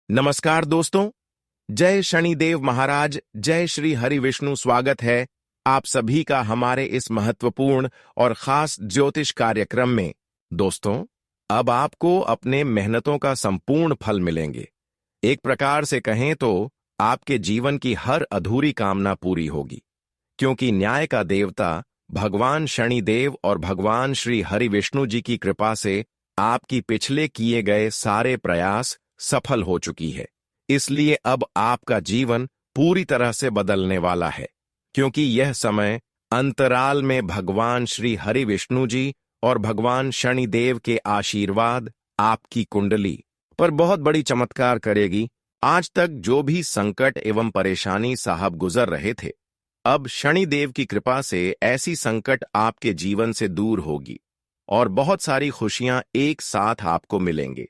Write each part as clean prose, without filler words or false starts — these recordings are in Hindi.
नमस्कार दोस्तों। जय शनिदेव महाराज, जय श्री हरि विष्णु। स्वागत है आप सभी का हमारे इस महत्वपूर्ण और खास ज्योतिष कार्यक्रम में। दोस्तों, अब आपको अपने मेहनतों का संपूर्ण फल मिलेंगे। एक प्रकार से कहें तो आपके जीवन की हर अधूरी कामना पूरी होगी, क्योंकि न्याय का देवता भगवान शनिदेव और भगवान श्री हरि विष्णु जी की कृपा से आपकी पिछले किए गए सारे प्रयास सफल हो चुकी है। इसलिए अब आपका जीवन पूरी तरह से बदलने वाला है, क्योंकि यह समय अंतराल में भगवान श्री हरि विष्णु जी और भगवान शनिदेव के आशीर्वाद आपकी कुंडली पर बहुत बड़ी चमत्कार करेगी। आज तक जो भी संकट एवं परेशानी साहब गुजर रहे थे, अब शनिदेव की कृपा से ऐसी संकट आपके जीवन से दूर होगी और बहुत सारी खुशियां एक साथ आपको मिलेंगे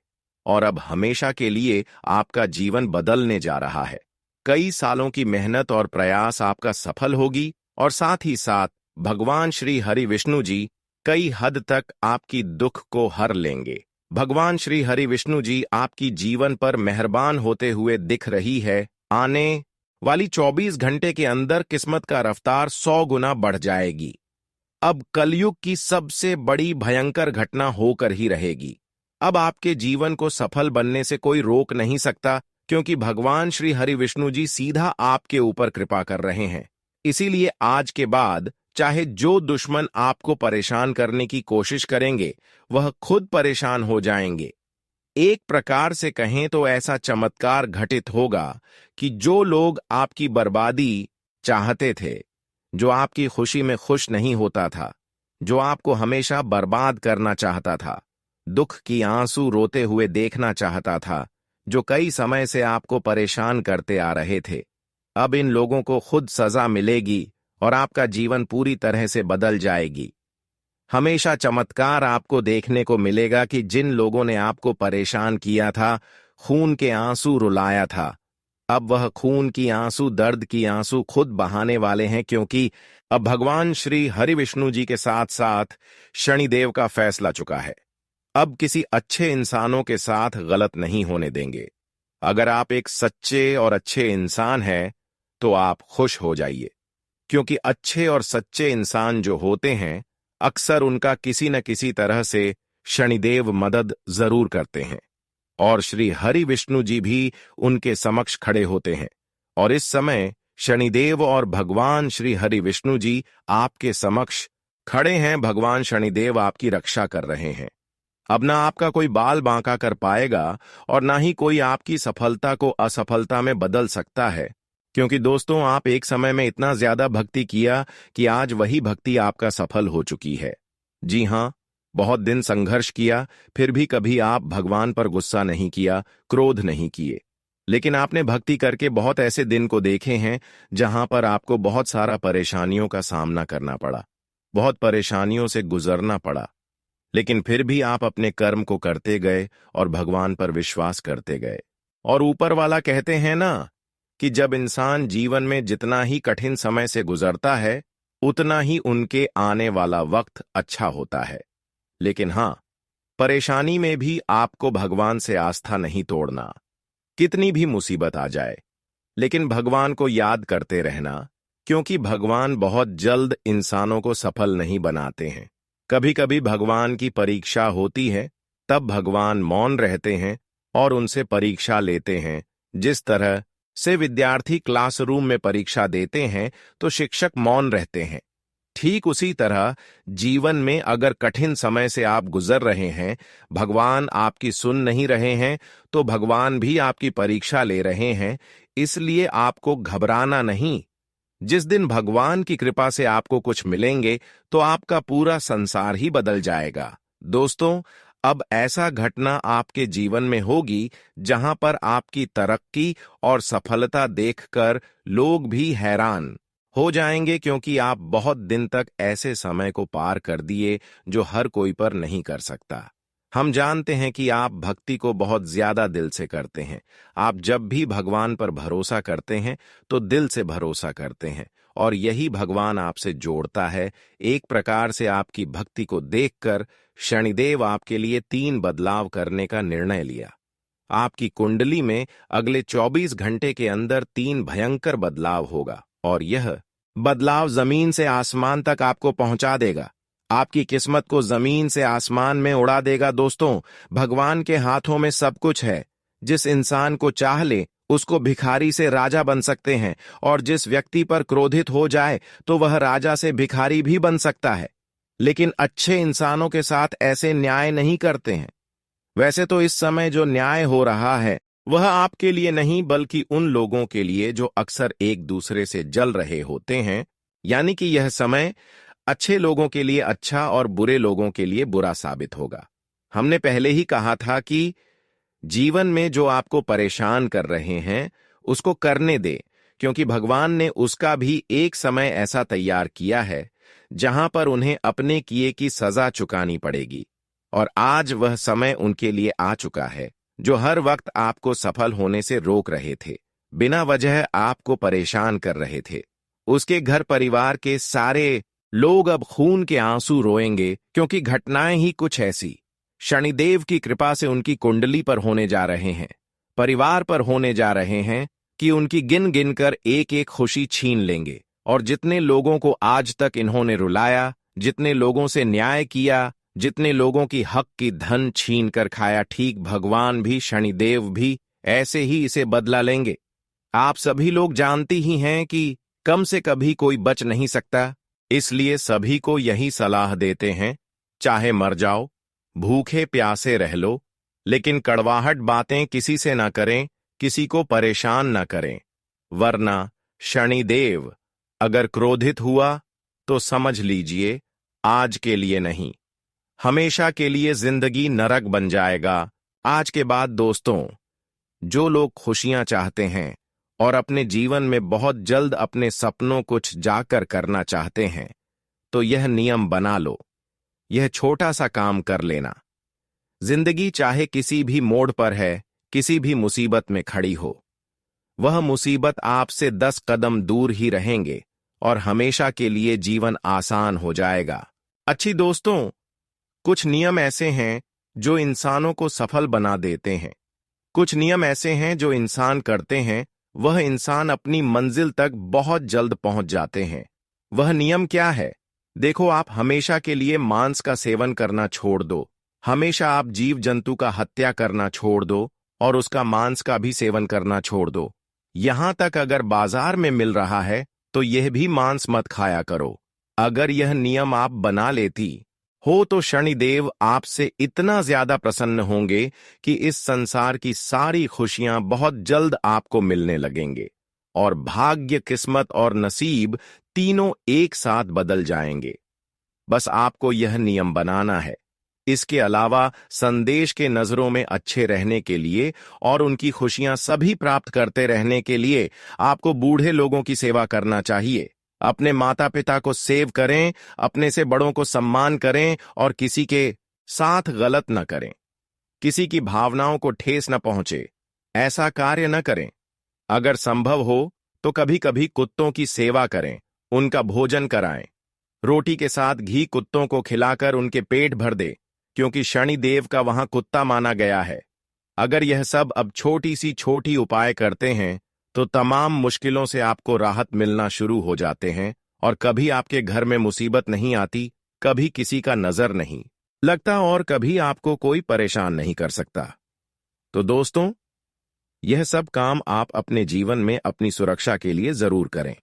और अब हमेशा के लिए आपका जीवन बदलने जा रहा है। कई सालों की मेहनत और प्रयास आपका सफल होगी और साथ ही साथ भगवान श्री हरि विष्णु जी कई हद तक आपकी दुख को हर लेंगे। भगवान श्री हरि विष्णु जी आपकी जीवन पर मेहरबान होते हुए दिख रही है। आने वाली 24 घंटे के अंदर किस्मत का रफ्तार 100 गुना बढ़ जाएगी। अब कलयुग की सबसे बड़ी भयंकर घटना होकर ही रहेगी। अब आपके जीवन को सफल बनने से कोई रोक नहीं सकता, क्योंकि भगवान श्री हरि विष्णु जी सीधा आपके ऊपर कृपा कर रहे हैं। इसीलिए आज के बाद चाहे जो दुश्मन आपको परेशान करने की कोशिश करेंगे, वह खुद परेशान हो जाएंगे। एक प्रकार से कहें तो ऐसा चमत्कार घटित होगा कि जो लोग आपकी बर्बादी चाहते थे, जो आपकी खुशी में खुश नहीं होता था, जो आपको हमेशा बर्बाद करना चाहता था, दुख की आंसू रोते हुए देखना चाहता था, जो कई समय से आपको परेशान करते आ रहे थे, अब इन लोगों को खुद सजा मिलेगी और आपका जीवन पूरी तरह से बदल जाएगी। हमेशा चमत्कार आपको देखने को मिलेगा कि जिन लोगों ने आपको परेशान किया था, खून के आंसू रुलाया था, अब वह खून की आंसू, दर्द की आंसू खुद बहाने वाले हैं, क्योंकि अब भगवान श्री हरि विष्णु जी के साथ साथ शनिदेव का फैसला चुका है। अब किसी अच्छे इंसानों के साथ गलत नहीं होने देंगे। अगर आप एक सच्चे और अच्छे इंसान हैं, तो आप खुश हो जाइए, क्योंकि अच्छे और सच्चे इंसान जो होते हैं, अक्सर उनका किसी न किसी तरह से शनिदेव मदद जरूर करते हैं और श्री हरि विष्णु जी भी उनके समक्ष खड़े होते हैं। और इस समय शनिदेव और भगवान श्री हरि विष्णु जी आपके समक्ष खड़े हैं। भगवान शनिदेव आपकी रक्षा कर रहे हैं। अब ना आपका कोई बाल बांका कर पाएगा और ना ही कोई आपकी सफलता को असफलता में बदल सकता है, क्योंकि दोस्तों, आप एक समय में इतना ज्यादा भक्ति किया कि आज वही भक्ति आपका सफल हो चुकी है। जी हां, बहुत दिन संघर्ष किया, फिर भी कभी आप भगवान पर गुस्सा नहीं किया, क्रोध नहीं किए, लेकिन आपने भक्ति करके बहुत ऐसे दिन को देखे हैं जहां पर आपको बहुत सारा परेशानियों का सामना करना पड़ा, बहुत परेशानियों से गुजरना पड़ा, लेकिन फिर भी आप अपने कर्म को करते गए और भगवान पर विश्वास करते गए। और ऊपर वाला कहते हैं ना कि जब इंसान जीवन में जितना ही कठिन समय से गुजरता है, उतना ही उनके आने वाला वक्त अच्छा होता है। लेकिन हां, परेशानी में भी आपको भगवान से आस्था नहीं तोड़ना। कितनी भी मुसीबत आ जाए, लेकिन भगवान को याद करते रहना, क्योंकि भगवान बहुत जल्द इंसानों को सफल नहीं बनाते हैं। कभी कभी भगवान की परीक्षा होती है, तब भगवान मौन रहते हैं और उनसे परीक्षा लेते हैं। जिस तरह से विद्यार्थी क्लासरूम में परीक्षा देते हैं तो शिक्षक मौन रहते हैं, ठीक उसी तरह जीवन में अगर कठिन समय से आप गुजर रहे हैं, भगवान आपकी सुन नहीं रहे हैं, तो भगवान भी आपकी परीक्षा ले रहे हैं। इसलिए आपको घबराना नहीं। जिस दिन भगवान की कृपा से आपको कुछ मिलेंगे, तो आपका पूरा संसार ही बदल जाएगा। दोस्तों, अब ऐसा घटना आपके जीवन में होगी जहां पर आपकी तरक्की और सफलता देखकर लोग भी हैरान हो जाएंगे, क्योंकि आप बहुत दिन तक ऐसे समय को पार कर दिए जो हर कोई पर नहीं कर सकता। हम जानते हैं कि आप भक्ति को बहुत ज्यादा दिल से करते हैं। आप जब भी भगवान पर भरोसा करते हैं तो दिल से भरोसा करते हैं, और यही भगवान आपसे जोड़ता है। एक प्रकार से आपकी भक्ति को देखकर शनिदेव आपके लिए 3 बदलाव करने का निर्णय लिया। आपकी कुंडली में अगले 24 घंटे के अंदर 3 भयंकर बदलाव होगा और यह बदलाव जमीन से आसमान तक आपको पहुंचा देगा। आपकी किस्मत को जमीन से आसमान में उड़ा देगा। दोस्तों, भगवान के हाथों में सब कुछ है। जिस इंसान को चाह ले उसको भिखारी से राजा बन सकते हैं, और जिस व्यक्ति पर क्रोधित हो जाए तो वह राजा से भिखारी भी बन सकता है। लेकिन अच्छे इंसानों के साथ ऐसे न्याय नहीं करते हैं। वैसे तो इस समय जो न्याय हो रहा है वह आपके लिए नहीं बल्कि उन लोगों के लिए जो अक्सर एक दूसरे से जल रहे होते हैं। यानी कि यह समय अच्छे लोगों के लिए अच्छा और बुरे लोगों के लिए बुरा साबित होगा। हमने पहले ही कहा था कि जीवन में जो आपको परेशान कर रहे हैं उसको करने दे, क्योंकि भगवान ने उसका भी एक समय ऐसा तैयार किया है जहां पर उन्हें अपने किए की सजा चुकानी पड़ेगी। और आज वह समय उनके लिए आ चुका है जो हर वक्त आपको सफल होने से रोक रहे थे, बिना वजह आपको परेशान कर रहे थे। उसके घर परिवार के सारे लोग अब खून के आंसू रोएंगे, क्योंकि घटनाएं ही कुछ ऐसी शनिदेव की कृपा से उनकी कुंडली पर होने जा रहे हैं, परिवार पर होने जा रहे हैं कि उनकी गिन गिन कर एक एक खुशी छीन लेंगे। और जितने लोगों को आज तक इन्होंने रुलाया, जितने लोगों से न्याय किया, जितने लोगों की हक की धन छीन कर खाया, ठीक भगवान भी, शनिदेव भी ऐसे ही इसे बदला लेंगे। आप सभी लोग जानते ही हैं कि कम से कभी कोई बच नहीं सकता, इसलिए सभी को यही सलाह देते हैं, चाहे मर जाओ, भूखे प्यासे रह लो, लेकिन कड़वाहट बातें किसी से ना करें, किसी को परेशान ना करें, वरना शनिदेव अगर क्रोधित हुआ तो समझ लीजिए आज के लिए नहीं, हमेशा के लिए जिंदगी नरक बन जाएगा। आज के बाद दोस्तों, जो लोग खुशियां चाहते हैं और अपने जीवन में बहुत जल्द अपने सपनों कुछ जाकर करना चाहते हैं, तो यह नियम बना लो, यह छोटा सा काम कर लेना। जिंदगी चाहे किसी भी मोड़ पर है, किसी भी मुसीबत में खड़ी हो, वह मुसीबत आपसे 10 कदम दूर ही रहेंगे और हमेशा के लिए जीवन आसान हो जाएगा। अच्छी दोस्तों, कुछ नियम ऐसे हैं जो इंसानों को सफल बना देते हैं। कुछ नियम ऐसे हैं जो इंसान करते हैं, वह इंसान अपनी मंजिल तक बहुत जल्द पहुंच जाते हैं। वह नियम क्या है? देखो, आप हमेशा के लिए मांस का सेवन करना छोड़ दो, हमेशा आप जीव जंतु का हत्या करना छोड़ दो और उसका मांस का भी सेवन करना छोड़ दो। यहां तक अगर बाजार में मिल रहा है तो यह भी मांस मत खाया करो। अगर यह नियम आप बना लेती हो तो शनिदेव आपसे इतना ज्यादा प्रसन्न होंगे कि इस संसार की सारी खुशियां बहुत जल्द आपको मिलने लगेंगे और भाग्य, किस्मत और नसीब तीनों एक साथ बदल जाएंगे। बस आपको यह नियम बनाना है। इसके अलावा संदेश के नजरों में अच्छे रहने के लिए और उनकी खुशियां सभी प्राप्त करते रहने के लिए आपको बूढ़े लोगों की सेवा करना चाहिए। अपने माता पिता को सेव करें, अपने से बड़ों को सम्मान करें और किसी के साथ गलत न करें। किसी की भावनाओं को ठेस न पहुंचे, ऐसा कार्य न करें। अगर संभव हो तो कभी कभी कुत्तों की सेवा करें, उनका भोजन कराएं। रोटी के साथ घी कुत्तों को खिलाकर उनके पेट भर दे, क्योंकि शनिदेव का वहां कुत्ता माना गया है। अगर यह सब अब छोटी उपाय करते हैं तो तमाम मुश्किलों से आपको राहत मिलना शुरू हो जाते हैं और कभी आपके घर में मुसीबत नहीं आती, कभी किसी का नजर नहीं लगता और कभी आपको कोई परेशान नहीं कर सकता। तो दोस्तों, यह सब काम आप अपने जीवन में अपनी सुरक्षा के लिए जरूर करें।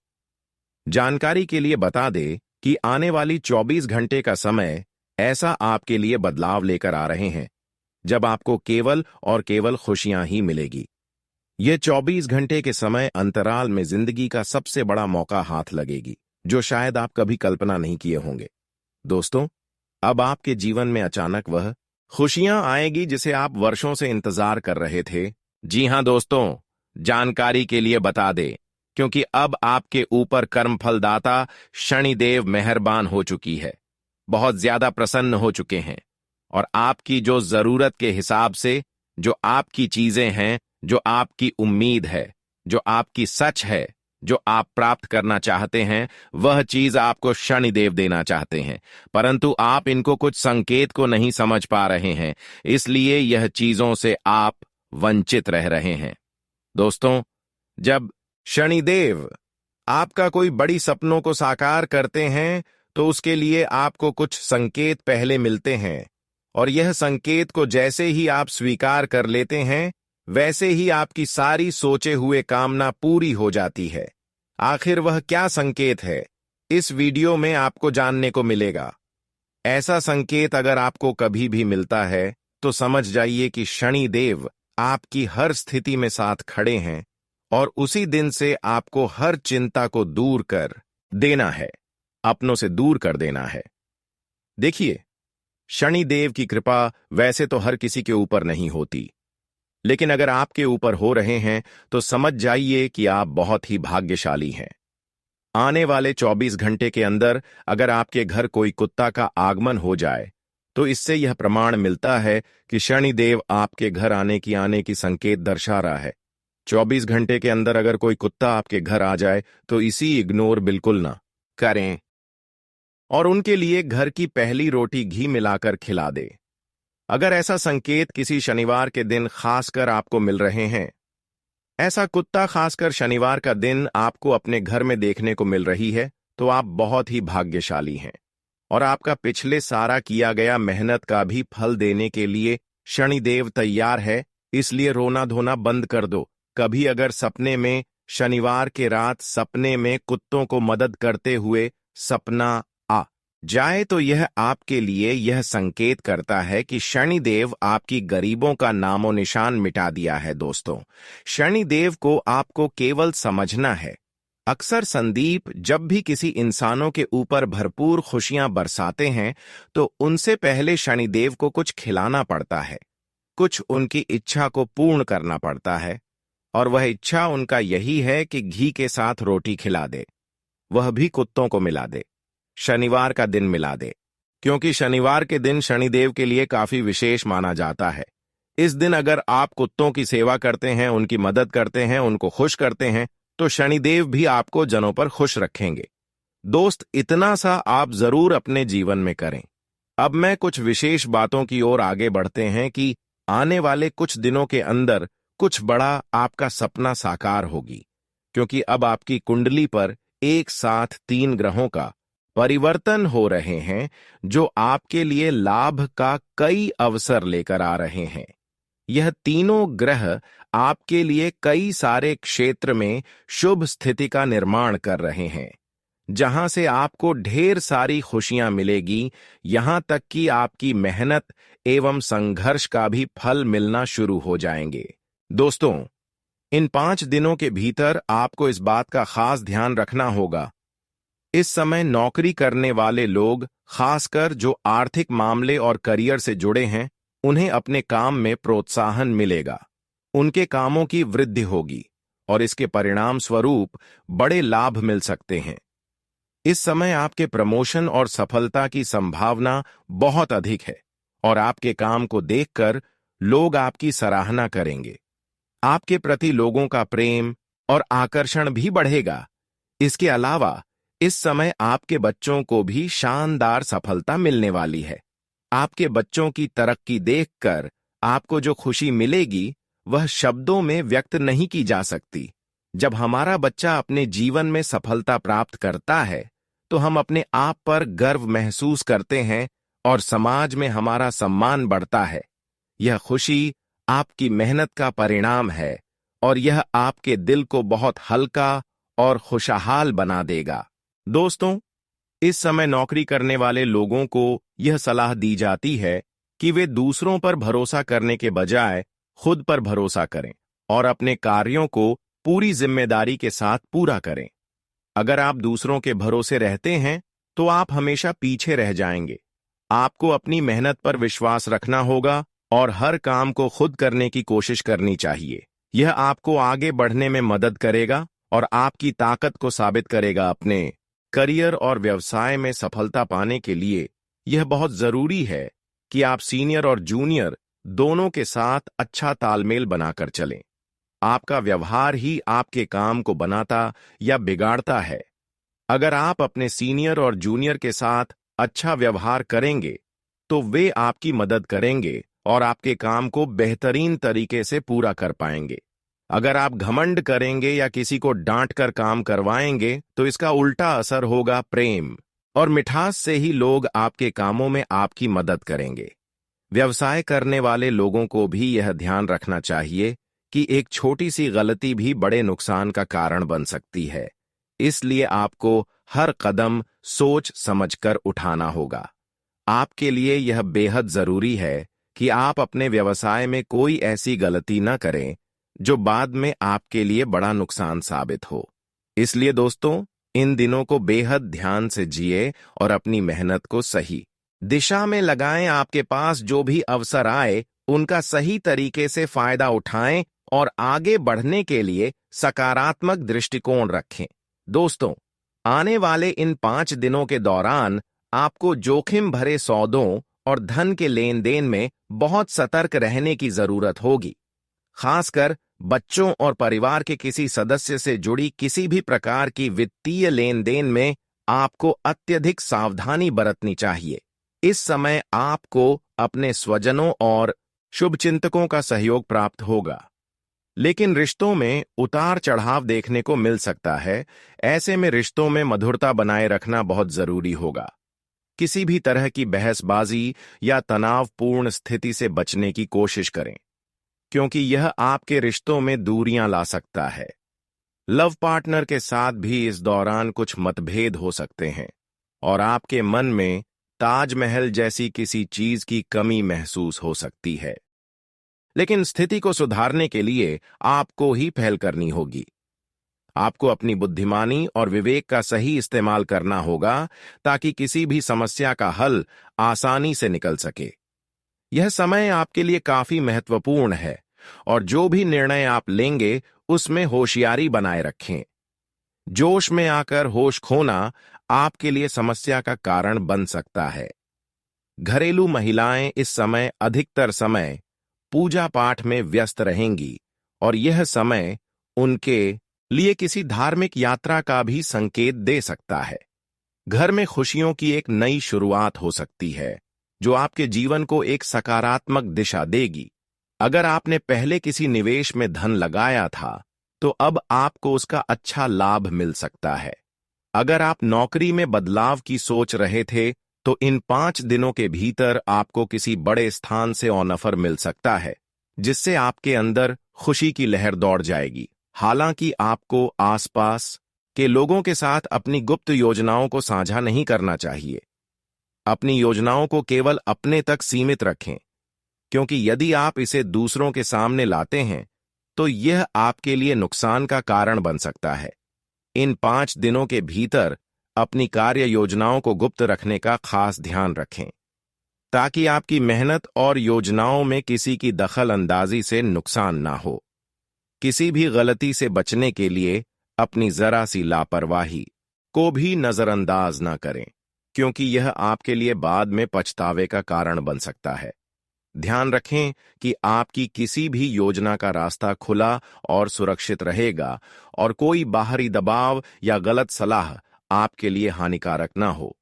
जानकारी के लिए बता दें कि आने वाली 24 घंटे का समय ऐसा आपके लिए बदलाव लेकर आ रहे हैं जब आपको केवल और केवल खुशियां ही मिलेगी। ये 24 घंटे के समय अंतराल में जिंदगी का सबसे बड़ा मौका हाथ लगेगी, जो शायद आप कभी कल्पना नहीं किए होंगे। दोस्तों, अब आपके जीवन में अचानक वह खुशियां आएगी जिसे आप वर्षों से इंतजार कर रहे थे। जी हां दोस्तों, जानकारी के लिए बता दे, क्योंकि अब आपके ऊपर कर्मफलदाता शनिदेव मेहरबान हो चुकी है, बहुत ज्यादा प्रसन्न हो चुके हैं और आपकी जो जरूरत के हिसाब से जो आपकी चीजें हैं, जो आपकी उम्मीद है, जो आपकी सच है, जो आप प्राप्त करना चाहते हैं, वह चीज आपको शनिदेव देना चाहते हैं, परंतु आप इनको कुछ संकेत को नहीं समझ पा रहे हैं। इसलिए यह चीजों से आप वंचित रह रहे हैं। दोस्तों, जब शनिदेव आपका कोई बड़ी सपनों को साकार करते हैं तो उसके लिए आपको कुछ संकेत पहले मिलते हैं, और यह संकेत को जैसे ही आप स्वीकार कर लेते हैं वैसे ही आपकी सारी सोचे हुए कामना पूरी हो जाती है। आखिर वह क्या संकेत है, इस वीडियो में आपको जानने को मिलेगा। ऐसा संकेत अगर आपको कभी भी मिलता है तो समझ जाइए कि शनिदेव आपकी हर स्थिति में साथ खड़े हैं और उसी दिन से आपको हर चिंता को दूर कर देना है, अपनों से दूर कर देना है। देखिए, शनिदेव की कृपा वैसे तो हर किसी के ऊपर नहीं होती, लेकिन अगर आपके ऊपर हो रहे हैं तो समझ जाइए कि आप बहुत ही भाग्यशाली हैं। आने वाले 24 घंटे के अंदर अगर आपके घर कोई कुत्ता का आगमन हो जाए तो इससे यह प्रमाण मिलता है कि शनिदेव आपके घर आने की संकेत दर्शा रहा है। 24 घंटे के अंदर अगर कोई कुत्ता आपके घर आ जाए तो इसी इग्नोर बिल्कुल ना करें और उनके लिए घर की पहली रोटी घी मिलाकर खिला दे। अगर ऐसा संकेत किसी शनिवार के दिन खासकर आपको मिल रहे हैं, ऐसा कुत्ता खासकर शनिवार का दिन आपको अपने घर में देखने को मिल रही है, तो आप बहुत ही भाग्यशाली हैं और आपका पिछले सारा किया गया मेहनत का भी फल देने के लिए शनिदेव तैयार है। इसलिए रोना धोना बंद कर दो। कभी अगर सपने में शनिवार के रात सपने में कुत्तों को मदद करते हुए सपना आ जाए तो यह आपके लिए यह संकेत करता है कि शनिदेव आपकी गरीबों का नामो निशान मिटा दिया है। दोस्तों, शनिदेव को आपको केवल समझना है। अक्सर संदीप जब भी किसी इंसानों के ऊपर भरपूर खुशियां बरसाते हैं तो उनसे पहले शनिदेव को कुछ खिलाना पड़ता है, कुछ उनकी इच्छा को पूर्ण करना पड़ता है, और वह इच्छा उनका यही है कि घी के साथ रोटी खिला दे, वह भी कुत्तों को मिला दे, शनिवार का दिन मिला दे, क्योंकि शनिवार के दिन शनिदेव के लिए काफी विशेष माना जाता है। इस दिन अगर आप कुत्तों की सेवा करते हैं, उनकी मदद करते हैं, उनको खुश करते हैं, तो शनिदेव भी आपको जनों पर खुश रखेंगे। दोस्त, इतना सा आप जरूर अपने जीवन में करें। अब मैं कुछ विशेष बातों की ओर आगे बढ़ते हैं कि आने वाले कुछ दिनों के अंदर कुछ बड़ा आपका सपना साकार होगी, क्योंकि अब आपकी कुंडली पर एक साथ 3 ग्रहों का परिवर्तन हो रहे हैं जो आपके लिए लाभ का कई अवसर लेकर आ रहे हैं। यह तीनों ग्रह आपके लिए कई सारे क्षेत्र में शुभ स्थिति का निर्माण कर रहे हैं, जहां से आपको ढेर सारी खुशियां मिलेगी, यहां तक कि आपकी मेहनत एवं संघर्ष का भी फल मिलना शुरू हो जाएंगे। दोस्तों, इन 5 दिनों के भीतर आपको इस बात का खास ध्यान रखना होगा। इस समय नौकरी करने वाले लोग, खासकर जो आर्थिक मामले और करियर से जुड़े हैं, उन्हें अपने काम में प्रोत्साहन मिलेगा, उनके कामों की वृद्धि होगी और इसके परिणाम स्वरूप बड़े लाभ मिल सकते हैं। इस समय आपके प्रमोशन और सफलता की संभावना बहुत अधिक है और आपके काम को देखकर लोग आपकी सराहना करेंगे। आपके प्रति लोगों का प्रेम और आकर्षण भी बढ़ेगा। इसके अलावा इस समय आपके बच्चों को भी शानदार सफलता मिलने वाली है। आपके बच्चों की तरक्की देखकर आपको जो खुशी मिलेगी वह शब्दों में व्यक्त नहीं की जा सकती। जब हमारा बच्चा अपने जीवन में सफलता प्राप्त करता है तो हम अपने आप पर गर्व महसूस करते हैं और समाज में हमारा सम्मान बढ़ता है। यह खुशी आपकी मेहनत का परिणाम है और यह आपके दिल को बहुत हल्का और खुशहाल बना देगा। दोस्तों, इस समय नौकरी करने वाले लोगों को यह सलाह दी जाती है कि वे दूसरों पर भरोसा करने के बजाय खुद पर भरोसा करें और अपने कार्यों को पूरी जिम्मेदारी के साथ पूरा करें। अगर आप दूसरों के भरोसे रहते हैं तो आप हमेशा पीछे रह जाएंगे। आपको अपनी मेहनत पर विश्वास रखना होगा और हर काम को खुद करने की कोशिश करनी चाहिए। यह आपको आगे बढ़ने में मदद करेगा और आपकी ताकत को साबित करेगा। अपने करियर और व्यवसाय में सफलता पाने के लिए यह बहुत जरूरी है कि आप सीनियर और जूनियर दोनों के साथ अच्छा तालमेल बनाकर चलें। आपका व्यवहार ही आपके काम को बनाता या बिगाड़ता है। अगर आप अपने सीनियर और जूनियर के साथ अच्छा व्यवहार करेंगे तो वे आपकी मदद करेंगे और आपके काम को बेहतरीन तरीके से पूरा कर पाएंगे। अगर आप घमंड करेंगे या किसी को डांट कर काम करवाएंगे तो इसका उल्टा असर होगा प्रेम और मिठास से ही लोग आपके कामों में आपकी मदद करेंगे। व्यवसाय करने वाले लोगों को भी यह ध्यान रखना चाहिए कि एक छोटी सी गलती भी बड़े नुकसान का कारण बन सकती है, इसलिए आपको हर कदम सोच समझकर उठाना होगा। आपके लिए यह बेहद जरूरी है कि आप अपने व्यवसाय में कोई ऐसी गलती न करें जो बाद में आपके लिए बड़ा नुकसान साबित हो। इसलिए दोस्तों, इन दिनों को बेहद ध्यान से जिए और अपनी मेहनत को सही दिशा में लगाएं। आपके पास जो भी अवसर आए उनका सही तरीके से फायदा उठाएं और आगे बढ़ने के लिए सकारात्मक दृष्टिकोण रखें। दोस्तों, आने वाले इन 5 दिनों के दौरान आपको जोखिम भरे सौदों और धन के लेन देन में बहुत सतर्क रहने की जरूरत होगी। खासकर बच्चों और परिवार के किसी सदस्य से जुड़ी किसी भी प्रकार की वित्तीय लेन देन में आपको अत्यधिक सावधानी बरतनी चाहिए। इस समय आपको अपने स्वजनों और शुभचिंतकों का सहयोग प्राप्त होगा, लेकिन रिश्तों में उतार चढ़ाव देखने को मिल सकता है। ऐसे में रिश्तों में मधुरता बनाए रखना बहुत जरूरी होगा। किसी भी तरह की बहसबाजी या तनावपूर्ण स्थिति से बचने की कोशिश करें, क्योंकि यह आपके रिश्तों में दूरियां ला सकता है। लव पार्टनर के साथ भी इस दौरान कुछ मतभेद हो सकते हैं और आपके मन में ताजमहल जैसी किसी चीज की कमी महसूस हो सकती है। लेकिन स्थिति को सुधारने के लिए आपको ही पहल करनी होगी। आपको अपनी बुद्धिमानी और विवेक का सही इस्तेमाल करना होगा ताकि किसी भी समस्या का हल आसानी से निकल सके। यह समय आपके लिए काफी महत्वपूर्ण है और जो भी निर्णय आप लेंगे उसमें होशियारी बनाए रखें। जोश में आकर होश खोना आपके लिए समस्या का कारण बन सकता है। घरेलू महिलाएं इस समय अधिकतर समय पूजा पाठ में व्यस्त रहेंगी और यह समय उनके लिए किसी धार्मिक यात्रा का भी संकेत दे सकता है। घर में खुशियों की एक नई शुरुआत हो सकती है जो आपके जीवन को एक सकारात्मक दिशा देगी। अगर आपने पहले किसी निवेश में धन लगाया था तो अब आपको उसका अच्छा लाभ मिल सकता है। अगर आप नौकरी में बदलाव की सोच रहे थे तो इन 5 दिनों के भीतर आपको किसी बड़े स्थान से ऑफर मिल सकता है जिससे आपके अंदर खुशी की लहर दौड़ जाएगी। हालांकि आपको आसपास के लोगों के साथ अपनी गुप्त योजनाओं को साझा नहीं करना चाहिए। अपनी योजनाओं को केवल अपने तक सीमित रखें, क्योंकि यदि आप इसे दूसरों के सामने लाते हैं तो यह आपके लिए नुकसान का कारण बन सकता है। इन 5 दिनों के भीतर अपनी कार्य योजनाओं को गुप्त रखने का खास ध्यान रखें ताकि आपकी मेहनत और योजनाओं में किसी की दखल अंदाजी से नुकसान ना हो। किसी भी गलती से बचने के लिए अपनी जरा सी लापरवाही को भी नजरअंदाज ना करें, क्योंकि यह आपके लिए बाद में पछतावे का कारण बन सकता है। ध्यान रखें कि आपकी किसी भी योजना का रास्ता खुला और सुरक्षित रहेगा और कोई बाहरी दबाव या गलत सलाह आपके लिए हानिकारक ना हो।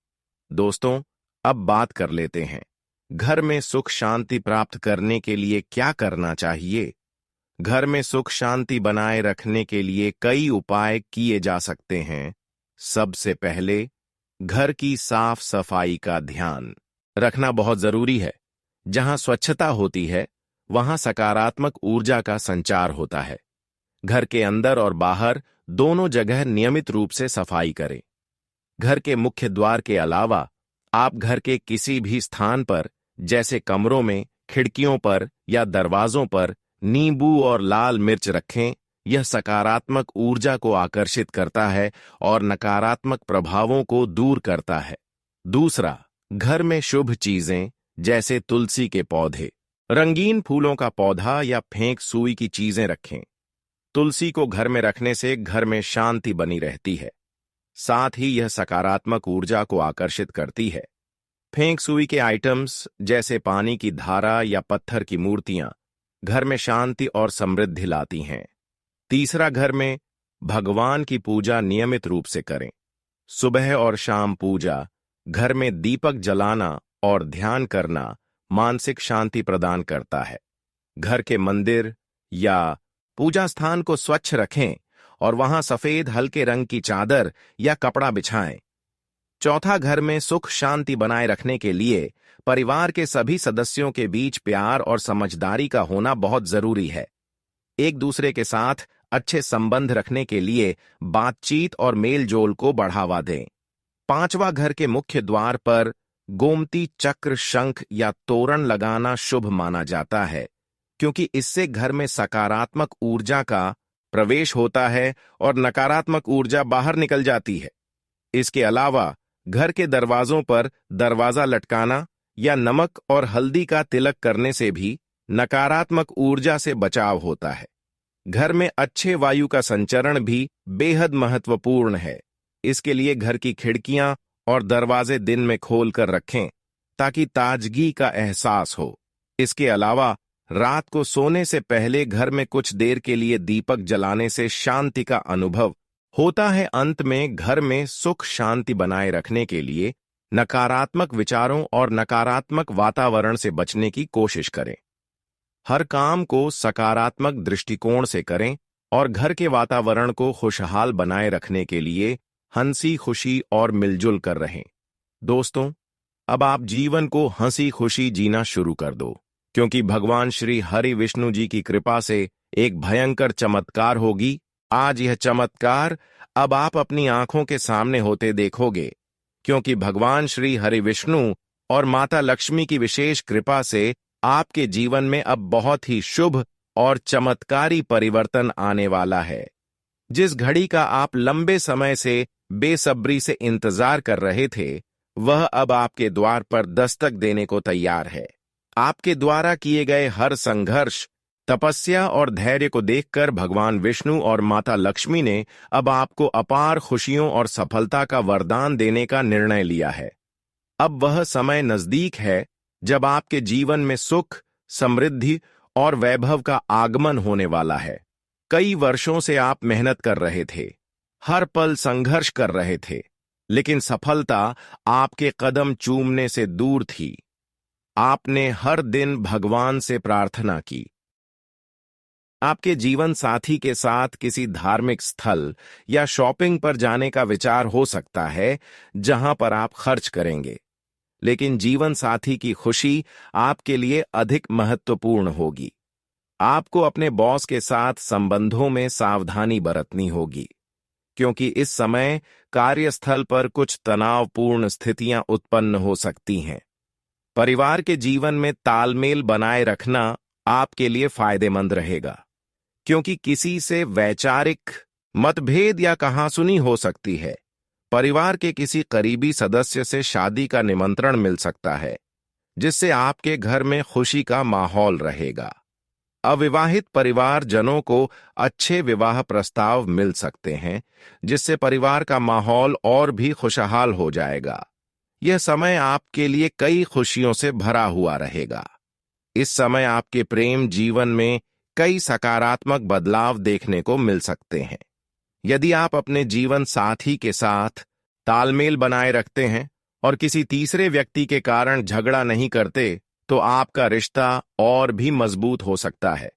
दोस्तों, अब बात कर लेते हैं घर में सुख शांति प्राप्त करने के लिए क्या करना चाहिए। घर में सुख शांति बनाए रखने के लिए कई उपाय किए जा सकते हैं। सबसे पहले घर की साफ सफाई का ध्यान रखना बहुत जरूरी है। जहां स्वच्छता होती है वहां सकारात्मक ऊर्जा का संचार होता है। घर के अंदर और बाहर दोनों जगह नियमित रूप से सफाई करें। घर के मुख्य द्वार के अलावा आप घर के किसी भी स्थान पर, जैसे कमरों में, खिड़कियों पर या दरवाजों पर नींबू और लाल मिर्च रखें। यह सकारात्मक ऊर्जा को आकर्षित करता है और नकारात्मक प्रभावों को दूर करता है। दूसरा, घर में शुभ चीजें जैसे तुलसी के पौधे, रंगीन फूलों का पौधा या फेंक सुई की चीजें रखें। तुलसी को घर में रखने से घर में शांति बनी रहती है, साथ ही यह सकारात्मक ऊर्जा को आकर्षित करती है। फेंक सुई के आइटम्स जैसे पानी की धारा या पत्थर की मूर्तियां घर में शांति और समृद्धि लाती हैं। तीसरा, घर में भगवान की पूजा नियमित रूप से करें। सुबह और शाम पूजा, घर में दीपक जलाना और ध्यान करना मानसिक शांति प्रदान करता है। घर के मंदिर या पूजा स्थान को स्वच्छ रखें और वहां सफेद हल्के रंग की चादर या कपड़ा बिछाएं। चौथा, घर में सुख शांति बनाए रखने के लिए परिवार के सभी सदस्यों के बीच प्यार और समझदारी का होना बहुत जरूरी है। एक दूसरे के साथ अच्छे संबंध रखने के लिए बातचीत और मेलजोल को बढ़ावा दें। पांचवा, घर के मुख्य द्वार पर गोमती चक्र, शंख या तोरण लगाना शुभ माना जाता है, क्योंकि इससे घर में सकारात्मक ऊर्जा का प्रवेश होता है और नकारात्मक ऊर्जा बाहर निकल जाती है। इसके अलावा घर के दरवाजों पर दरवाजा लटकाना या नमक और हल्दी का तिलक करने से भी नकारात्मक ऊर्जा से बचाव होता है। घर में अच्छे वायु का संचरण भी बेहद महत्वपूर्ण है। इसके लिए घर की खिड़कियां और दरवाजे दिन में खोल कर रखें ताकि ताजगी का एहसास हो। इसके अलावा रात को सोने से पहले घर में कुछ देर के लिए दीपक जलाने से शांति का अनुभव होता है। अंत में, घर में सुख शांति बनाए रखने के लिए नकारात्मक विचारों और नकारात्मक वातावरण से बचने की कोशिश करें। हर काम को सकारात्मक दृष्टिकोण से करें और घर के वातावरण को खुशहाल बनाए रखने के लिए हंसी खुशी और मिलजुल कर रहें। दोस्तों, अब आप जीवन को हंसी खुशी जीना शुरू कर दो, क्योंकि भगवान श्री हरि विष्णु जी की कृपा से एक भयंकर चमत्कार होगी। आज यह चमत्कार अब आप अपनी आंखों के सामने होते देखोगे, क्योंकि भगवान श्री हरि विष्णु और माता लक्ष्मी की विशेष कृपा से आपके जीवन में अब बहुत ही शुभ और चमत्कारी परिवर्तन आने वाला है। जिस घड़ी का आप लंबे समय से बेसब्री से इंतजार कर रहे थे, वह अब आपके द्वार पर दस्तक देने को तैयार है। आपके द्वारा किए गए हर संघर्ष, तपस्या और धैर्य को देखकर भगवान विष्णु और माता लक्ष्मी ने अब आपको अपार खुशियों और सफलता का वरदान देने का निर्णय लिया है। अब वह समय नजदीक है जब आपके जीवन में सुख, समृद्धि और वैभव का आगमन होने वाला है। कई वर्षों से आप मेहनत कर रहे थे, हर पल संघर्ष कर रहे थे, लेकिन सफलता आपके कदम चूमने से दूर थी। आपने हर दिन भगवान से प्रार्थना की। आपके जीवन साथी के साथ किसी धार्मिक स्थल या शॉपिंग पर जाने का विचार हो सकता है, जहां पर आप खर्च करेंगे, लेकिन जीवन साथी की खुशी आपके लिए अधिक महत्वपूर्ण होगी। आपको अपने बॉस के साथ संबंधों में सावधानी बरतनी होगी, क्योंकि इस समय कार्यस्थल पर कुछ तनावपूर्ण स्थितियां उत्पन्न हो सकती हैं। परिवार के जीवन में तालमेल बनाए रखना आपके लिए फायदेमंद रहेगा, क्योंकि किसी से वैचारिक मतभेद या कहासुनी हो सकती है। परिवार के किसी करीबी सदस्य से शादी का निमंत्रण मिल सकता है, जिससे आपके घर में खुशी का माहौल रहेगा। अविवाहित परिवारजनों को अच्छे विवाह प्रस्ताव मिल सकते हैं, जिससे परिवार का माहौल और भी खुशहाल हो जाएगा। यह समय आपके लिए कई खुशियों से भरा हुआ रहेगा। इस समय आपके प्रेम जीवन में कई सकारात्मक बदलाव देखने को मिल सकते हैं। यदि आप अपने जीवन साथी के साथ तालमेल बनाए रखते हैं और किसी तीसरे व्यक्ति के कारण झगड़ा नहीं करते, तो आपका रिश्ता और भी मजबूत हो सकता है।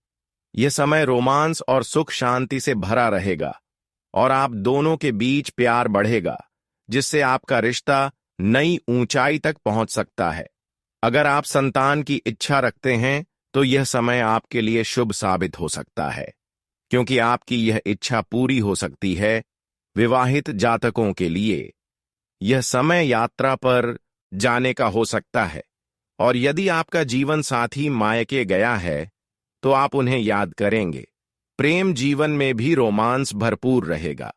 यह समय रोमांस और सुख शांति से भरा रहेगा और आप दोनों के बीच प्यार बढ़ेगा, जिससे आपका रिश्ता नई ऊंचाई तक पहुंच सकता है। अगर आप संतान की इच्छा रखते हैं, तो यह समय आपके लिए शुभ साबित हो सकता है, क्योंकि आपकी यह इच्छा पूरी हो सकती है। विवाहित जातकों के लिए यह समय यात्रा पर जाने का हो सकता है, और यदि आपका जीवन साथी मायके गया है, तो आप उन्हें याद करेंगे। प्रेम जीवन में भी रोमांस भरपूर रहेगा।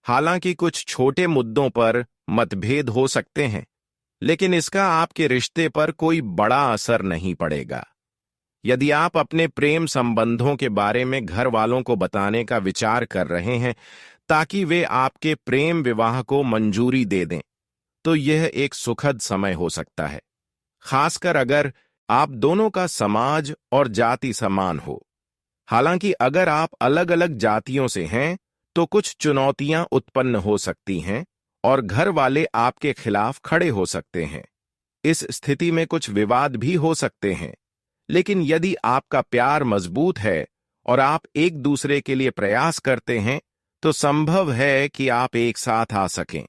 हालांकि कुछ छोटे मुद्दों पर मतभेद हो सकते हैं, लेकिन इसका आपके रिश्ते पर कोई बड़ा असर नहीं पड़ेगा। यदि आप अपने प्रेम संबंधों के बारे में घर वालों को बताने का विचार कर रहे हैं ताकि वे आपके प्रेम विवाह को मंजूरी दे दें, तो यह एक सुखद समय हो सकता है, खासकर अगर आप दोनों का समाज और जाति समान हो। हालांकि अगर आप अलग अलग जातियों से हैं, तो कुछ चुनौतियां उत्पन्न हो सकती हैं और घर वाले आपके खिलाफ खड़े हो सकते हैं। इस स्थिति में कुछ विवाद भी हो सकते हैं, लेकिन यदि आपका प्यार मजबूत है और आप एक दूसरे के लिए प्रयास करते हैं, तो संभव है कि आप एक साथ आ सकें।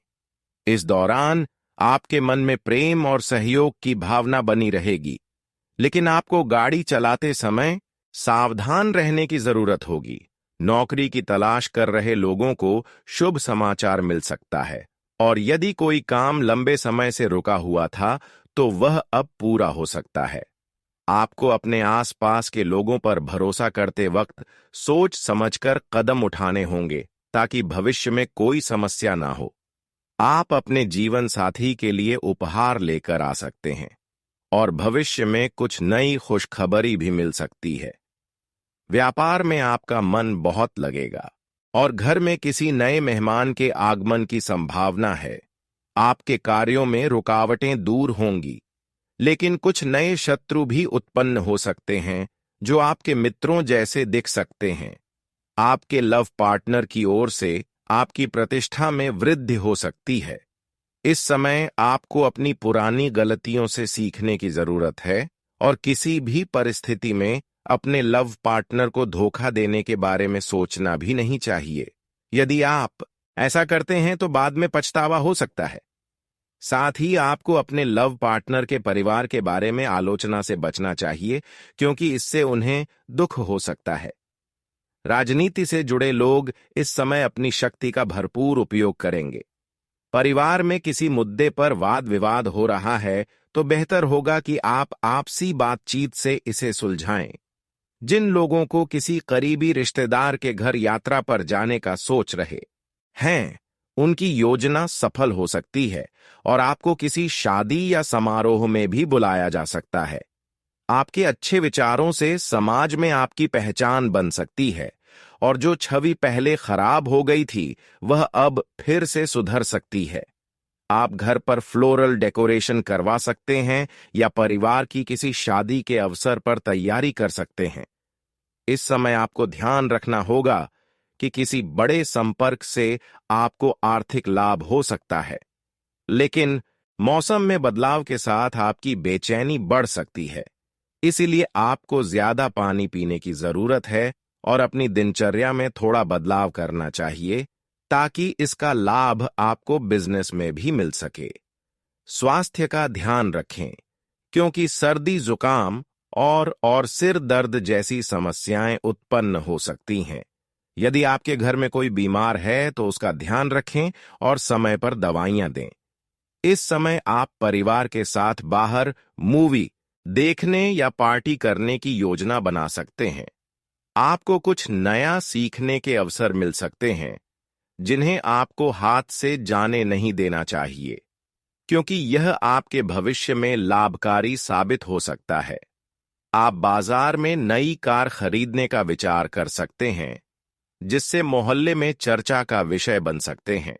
इस दौरान आपके मन में प्रेम और सहयोग की भावना बनी रहेगी, लेकिन आपको गाड़ी चलाते समय सावधान रहने की जरूरत होगी। नौकरी की तलाश कर रहे लोगों को शुभ समाचार मिल सकता है, और यदि कोई काम लंबे समय से रुका हुआ था, तो वह अब पूरा हो सकता है। आपको अपने आसपास के लोगों पर भरोसा करते वक्त सोच समझकर कदम उठाने होंगे, ताकि भविष्य में कोई समस्या ना हो। आप अपने जीवन साथी के लिए उपहार लेकर आ सकते हैं, और भविष्य में कुछ नई खुशखबरी भी मिल सकती है। व्यापार में आपका मन बहुत लगेगा, और घर में किसी नए मेहमान के आगमन की संभावना है। आपके कार्यों में रुकावटें दूर होंगी, लेकिन कुछ नए शत्रु भी उत्पन्न हो सकते हैं, जो आपके मित्रों जैसे दिख सकते हैं। आपके लव पार्टनर की ओर से आपकी प्रतिष्ठा में वृद्धि हो सकती है। इस समय आपको अपनी पुरानी गलतियों से सीखने की जरूरत है, और किसी भी परिस्थिति में अपने लव पार्टनर को धोखा देने के बारे में सोचना भी नहीं चाहिए। यदि आप ऐसा करते हैं तो बाद में पछतावा हो सकता है। साथ ही आपको अपने लव पार्टनर के परिवार के बारे में आलोचना से बचना चाहिए, क्योंकि इससे उन्हें दुख हो सकता है। राजनीति से जुड़े लोग इस समय अपनी शक्ति का भरपूर उपयोग करेंगे। परिवार में किसी मुद्दे पर वाद विवाद हो रहा है, तो बेहतर होगा कि आप आपसी बातचीत से इसे सुलझाएं। जिन लोगों को किसी करीबी रिश्तेदार के घर यात्रा पर जाने का सोच रहे हैं, उनकी योजना सफल हो सकती है, और आपको किसी शादी या समारोह में भी बुलाया जा सकता है। आपके अच्छे विचारों से समाज में आपकी पहचान बन सकती है, और जो छवि पहले खराब हो गई थी, वह अब फिर से सुधर सकती है। आप घर पर फ्लोरल डेकोरेशन करवा सकते हैं या परिवार की किसी शादी के अवसर पर तैयारी कर सकते हैं। इस समय आपको ध्यान रखना होगा कि किसी बड़े संपर्क से आपको आर्थिक लाभ हो सकता है, लेकिन मौसम में बदलाव के साथ आपकी बेचैनी बढ़ सकती है। इसीलिए आपको ज्यादा पानी पीने की जरूरत है, और अपनी दिनचर्या में थोड़ा बदलाव करना चाहिए, ताकि इसका लाभ आपको बिजनेस में भी मिल सके। स्वास्थ्य का ध्यान रखें, क्योंकि सर्दी, जुकाम और सिर दर्द जैसी समस्याएं उत्पन्न हो सकती हैं। यदि आपके घर में कोई बीमार है, तो उसका ध्यान रखें और समय पर दवाइयां दें। इस समय आप परिवार के साथ बाहर मूवी देखने या पार्टी करने की योजना बना सकते हैं। आपको कुछ नया सीखने के अवसर मिल सकते हैं, जिन्हें आपको हाथ से जाने नहीं देना चाहिए, क्योंकि यह आपके भविष्य में लाभकारी साबित हो सकता है। आप बाजार में नई कार खरीदने का विचार कर सकते हैं, जिससे मोहल्ले में चर्चा का विषय बन सकते हैं।